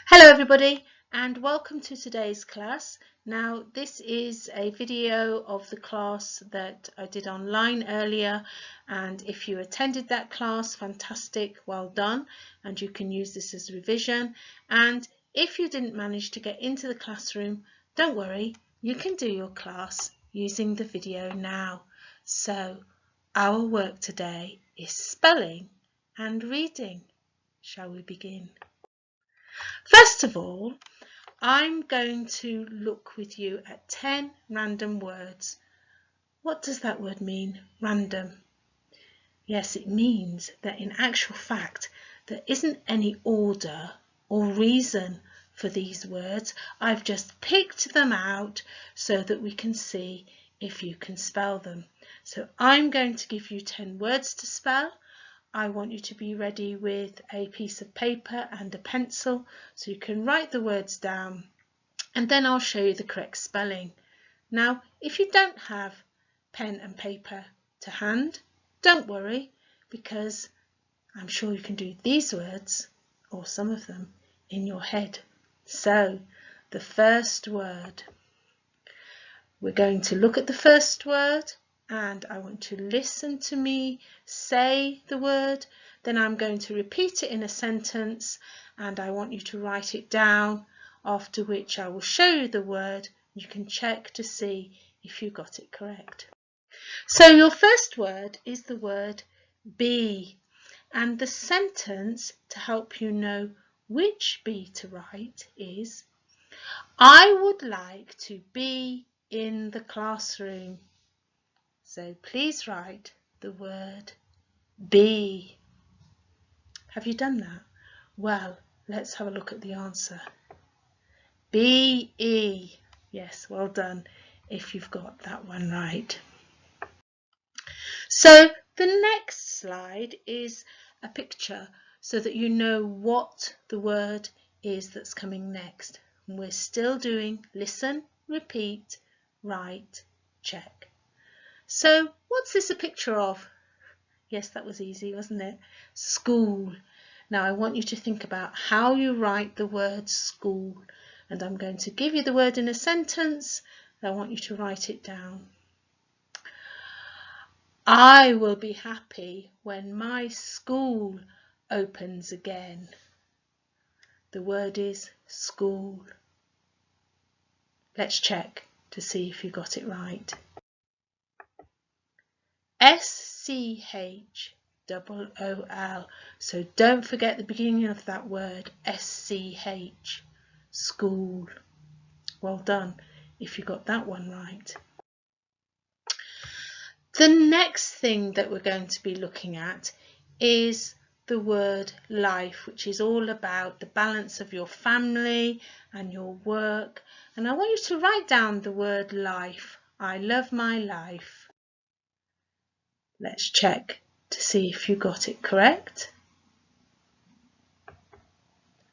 Hello everybody and welcome to today's class. Now this is a video of the class that I did online earlier, and if you attended that class, fantastic, well done, and you can use this as revision. And if you didn't manage to get into the classroom, don't worry, you can do your class using the video now. So our work today is spelling and reading. Shall we begin? First of all, I'm going to look with you at 10 random words. What does that word mean, random? Yes, it means that in actual fact, there isn't any order or reason for these words. I've just picked them out so that we can see if you can spell them. So I'm going to give you 10 words to spell. I want you to be ready with a piece of paper and a pencil so you can write the words down, and then I'll show you the correct spelling. Now, if you don't have pen and paper to hand, don't worry, because I'm sure you can do these words, or some of them, in your head. So, the first word. We're going to look at the first word, and I want you to listen to me say the word. Then I'm going to repeat it in a sentence, and I want you to write it down, after which I will show you the word. You can check to see if you got it correct. So your first word is the word be, and the sentence to help you know which be to write is, I would like to be in the classroom. So please write the word be. Have you done that? Well, let's have a look at the answer. B-E. Yes, well done if you've got that one right. So the next slide is a picture so that you know what the word is that's coming next. And we're still doing listen, repeat, write, check. So what's this a picture of? Yes, that was easy, wasn't it? School. Now I want you to think about how you write the word school, and I'm going to give you the word in a sentence. I want you to write it down. I will be happy when my school opens again. The word is school. Let's check to see if you got it right. S-C-H-O-O-L. So don't forget the beginning of that word, S-C-H, school. Well done if you got that one right. The next thing that we're going to be looking at is the word life, which is all about the balance of your family and your work. And I want you to write down the word life. I love my life. Let's check to see if you got it correct.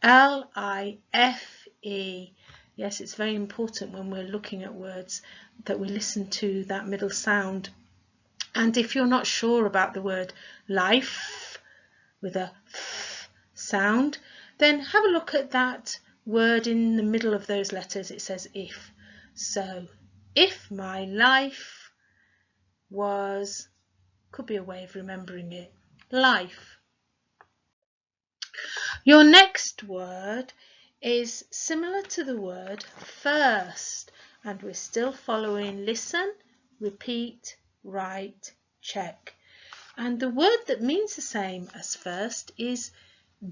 L-I-F-E. Yes, it's very important when we're looking at words that we listen to that middle sound. And if you're not sure about the word life with a f sound, then have a look at that word in the middle of those letters. It says if. So, if my life was, could be a way of remembering it, life. Your next word is similar to the word first, and we're still following listen, repeat, write, check. And the word that means the same as first is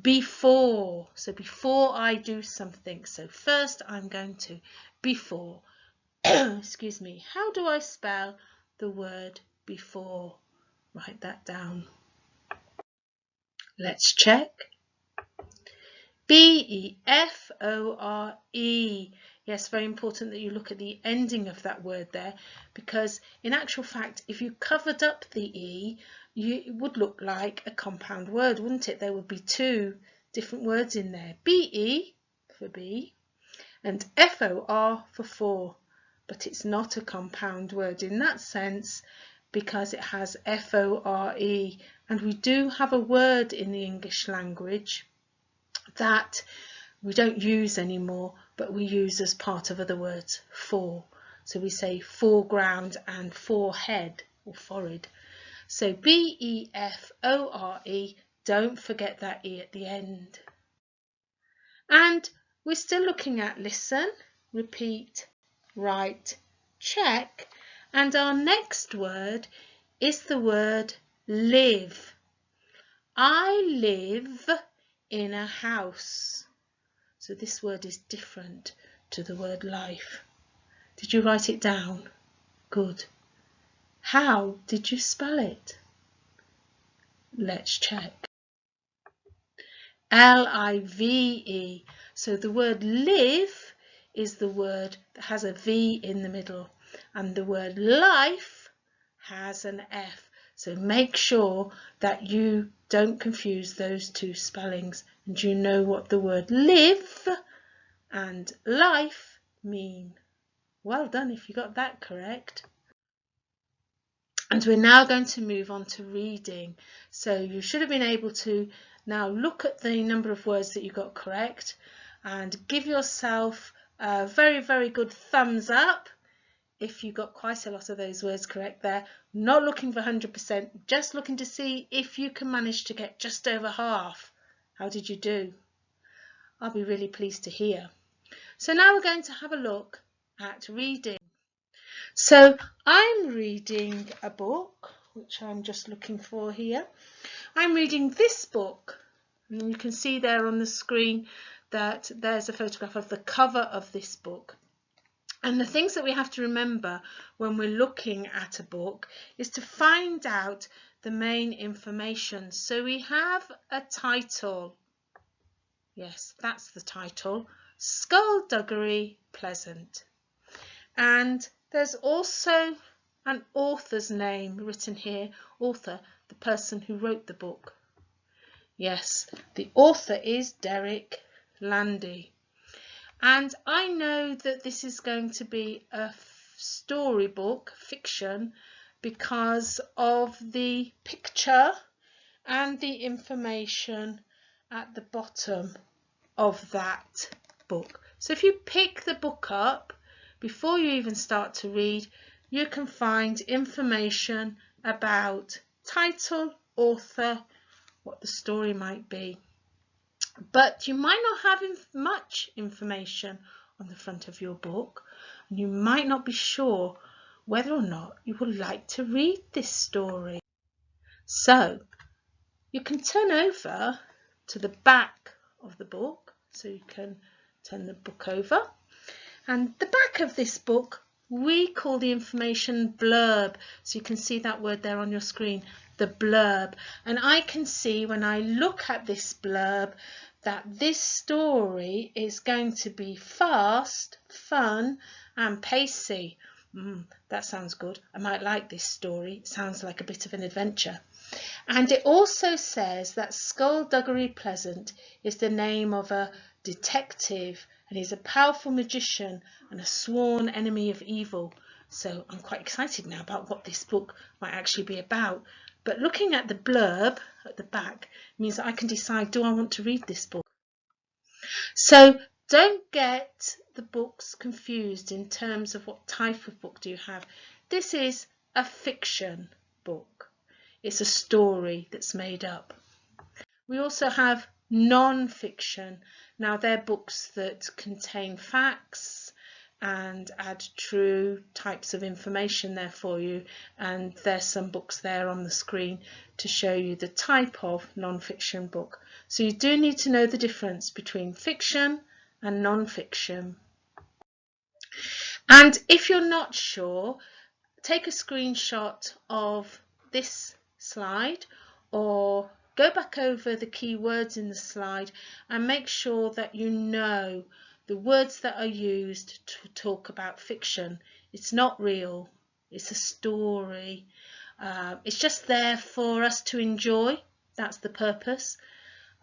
before. So before I do something. So first I'm going to before. Excuse me. How do I spell the word before? Write that down. Let's check. B-E-F-O-R-E. Yes, very important that you look at the ending of that word there, because in actual fact, if you covered up the E, it would look like a compound word, wouldn't it? There would be two different words in there. B-E for B and F-O-R for four. But it's not a compound word in that sense because it has F-O-R-E. And we do have a word in the English language that we don't use anymore, but we use as part of other words, for. So we say foreground and forehead or forehead. So B-E-F-O-R-E, don't forget that E at the end. And we're still looking at listen, repeat, write, check. And our next word is the word live. I live in a house. So this word is different to the word life. Did you write it down? Good. How did you spell it? Let's check. L-I-V-E. So the word live is the word that has a V in the middle, and the word life has an F. So make sure that you don't confuse those two spellings, and you know what the word live and life mean. Well done if you got that correct. And we're now going to move on to reading. So you should have been able to now look at the number of words that you got correct and give yourself a very, very good thumbs up if you got quite a lot of those words correct there. Not looking for 100%, just looking to see if you can manage to get just over half. How did you do? I'll be really pleased to hear. So now we're going to have a look at reading. So I'm reading a book, which I'm just looking for here. I'm reading this book, and you can see there on the screen that there's a photograph of the cover of this book. And the things that we have to remember when we're looking at a book is to find out the main information. So we have a title. Yes, that's the title. Skullduggery Pleasant. And there's also an author's name written here. Author, the person who wrote the book. Yes, the author is Derek Landy. And I know that this is going to be a storybook, fiction, because of the picture and the information at the bottom of that book. So if you pick the book up, before you even start to read, you can find information about title, author, what the story might be. But you might not have much information on the front of your book, and you might not be sure whether or not you would like to read this story. So you can turn over to the back of the book, so you can turn the book over. And the back of this book, we call the information blurb. So you can see that word there on your screen, the blurb. And I can see when I look at this blurb that this story is going to be fast, fun and pacey. That sounds good. I might like this story. It sounds like a bit of an adventure. And it also says that Skullduggery Pleasant is the name of a detective, and he's a powerful magician and a sworn enemy of evil. So I'm quite excited now about what this book might actually be about. But looking at the blurb at the back means that I can decide, do I want to read this book? So don't get the books confused in terms of what type of book do you have. This is a fiction book. It's a story that's made up. We also have non-fiction. Now they're books that contain facts and add true types of information there for you, and there's some books there on the screen to show you the type of non-fiction book. So you do need to know the difference between fiction and non-fiction. And if you're not sure, take a screenshot of this slide or go back over the key words in the slide and make sure that you know the words that are used to talk about fiction. It's not real, it's a story. It's just there for us to enjoy. That's the purpose.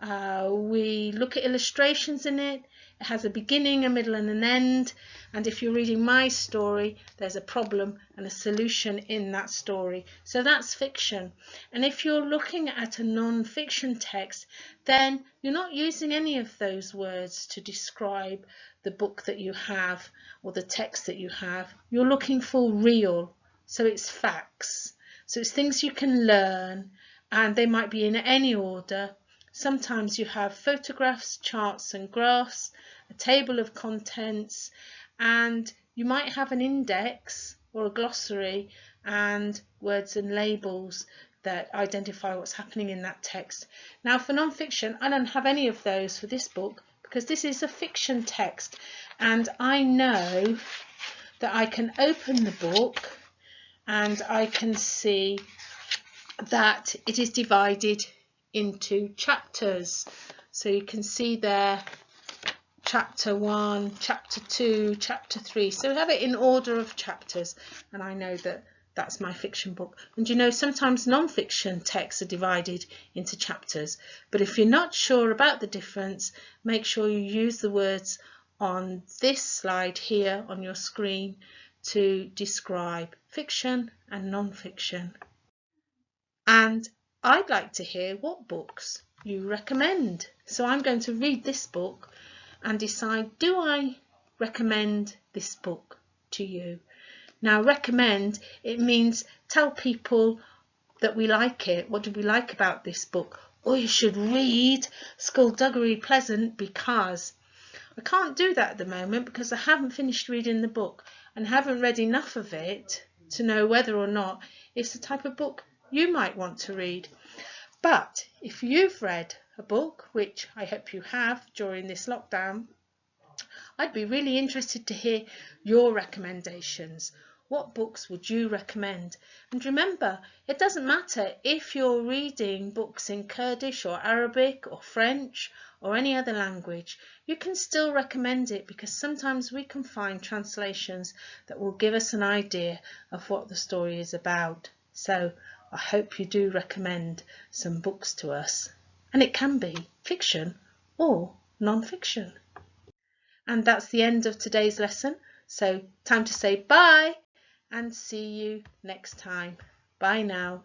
We look at illustrations in it. It has a beginning, a middle and an end, and if you're reading my story, there's a problem and a solution in that story. So that's fiction. And if you're looking at a non-fiction text, then you're not using any of those words to describe the book that you have or the text that you have. You're looking for real, so it's facts. So it's things you can learn, and they might be in any order. Sometimes you have photographs, charts and graphs, a table of contents, and you might have an index or a glossary and words and labels that identify what's happening in that text. Now for non-fiction, I don't have any of those for this book because this is a fiction text, and I know that I can open the book and I can see that it is divided into chapters. So you can see there chapter 1, chapter 2, chapter 3. So we have it in order of chapters, and I know that that's my fiction book. And you know, sometimes non-fiction texts are divided into chapters, but if you're not sure about the difference, make sure you use the words on this slide here on your screen to describe fiction and non-fiction. And I'd like to hear what books you recommend. So I'm going to read this book and decide, do I recommend this book to you? Now recommend, it means tell people that we like it. What do we like about this book? Or you should read Skullduggery Pleasant because. I can't do that at the moment because I haven't finished reading the book and haven't read enough of it to know whether or not it's the type of book you might want to read. But if you've read a book, which I hope you have during this lockdown, I'd be really interested to hear your recommendations. What books would you recommend? And remember, it doesn't matter if you're reading books in Kurdish or Arabic or French or any other language. You can still recommend it because sometimes we can find translations that will give us an idea of what the story is about. So I hope you do recommend some books to us. And it can be fiction or non-fiction. And that's the end of today's lesson. So time to say bye and see you next time. Bye now.